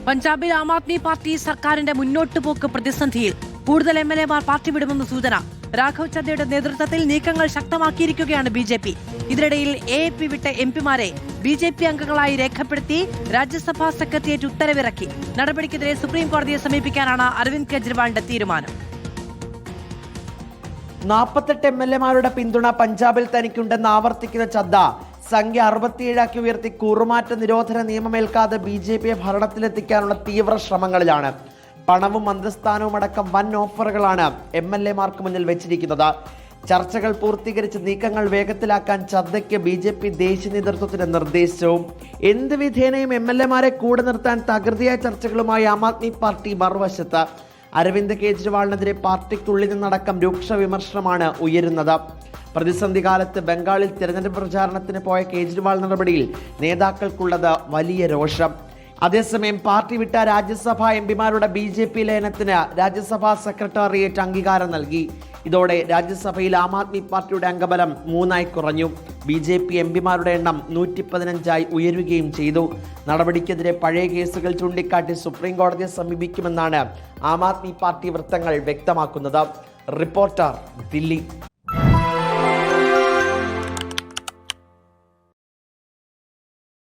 പഞ്ചാബിൽ ആം ആദ്മി പാർട്ടി സർക്കാരിന്റെ മുന്നോട്ടുപോക്ക് പ്രതിസന്ധിയിൽ. കൂടുതൽ MLA-മാർ പാർട്ടി വിടുമെന്ന് സൂചന. രാഘവ് ചദ്ദയുടെ നേതൃത്വത്തിൽ നീക്കങ്ങൾ ശക്തമാക്കിയിരിക്കുകയാണ് BJP. ഇതിനിടയിൽ AAP വിട്ട MP-മാരെ BJP അംഗങ്ങളായി രേഖപ്പെടുത്തി രാജ്യസഭാ സെക്രട്ടേറിയറ്റ് ഉത്തരവിറക്കി. നടപടിക്കെതിരെ സുപ്രീം കോടതിയെ സമീപിക്കാനാണ് അരവിന്ദ് കെജ്രിവാളിന്റെ തീരുമാനം. 48 MLA-മാരുടെ പിന്തുണ പഞ്ചാബിൽ തനിക്കുണ്ടെന്ന് ആവർത്തിക്കുന്ന ചദ്ദ സംഖ്യ 67 ഉയർത്തി കൂറുമാറ്റ നിരോധന നിയമമേൽക്കാതെ BJP-യെ ഭരണത്തിലെത്തിക്കാനുള്ള തീവ്ര ശ്രമങ്ങളിലാണ്. പണവും മന്ത്രിസ്ഥാനവും അടക്കം വൻ ഓഫറുകളാണ് MLA-മാർക്ക് മുന്നിൽ വെച്ചിരിക്കുന്നത്. ചർച്ചകൾ പൂർത്തീകരിച്ച് നീക്കങ്ങൾ വേഗത്തിലാക്കാൻ ചദ്ദയ്ക്ക് BJP ദേശീയ നേതൃത്വത്തിന് നിർദ്ദേശവും. എന്ത് വിധേനയും MLA-മാരെ കൂടെ നിർത്താൻ തകൃതിയായ ചർച്ചകളുമായി ആം ആദ്മി പാർട്ടി മറുവശത്ത്. അരവിന്ദ് കെജ്രിവാളിനെതിരെ പാർട്ടിക്കുള്ളിൽ നിന്നടക്കം രൂക്ഷ വിമർശനമാണ് ഉയരുന്നത്. പ്രതിസന്ധി കാലത്ത് ബംഗാളിൽ തിരഞ്ഞെടുപ്പ് പ്രചാരണത്തിന് പോയ കേജ്രിവാൾ നടപടിയിൽ നേതാക്കൾക്കുള്ളത് വലിയ രോഷം. അതേസമയം പാർട്ടി വിട്ട രാജ്യസഭാ MP-മാരുടെ BJP ലയനത്തിന് രാജ്യസഭാ സെക്രട്ടേറിയറ്റ് അംഗീകാരം നൽകി. ഇതോടെ രാജ്യസഭയിൽ ആം ആദ്മി പാർട്ടിയുടെ അംഗബലം 3 കുറഞ്ഞു. BJP MP-മാരുടെ എണ്ണം 115 ഉയരുകയും ചെയ്തു. നടപടിക്കെതിരെ പഴയ കേസുകൾ ചൂണ്ടിക്കാട്ടി സുപ്രീം കോടതിയെ സമീപിക്കുമെന്നാണ് ആം ആദ്മി പാർട്ടി വൃത്തങ്ങൾ വ്യക്തമാക്കുന്നത്. റിപ്പോർട്ടർ, ദില്ലി.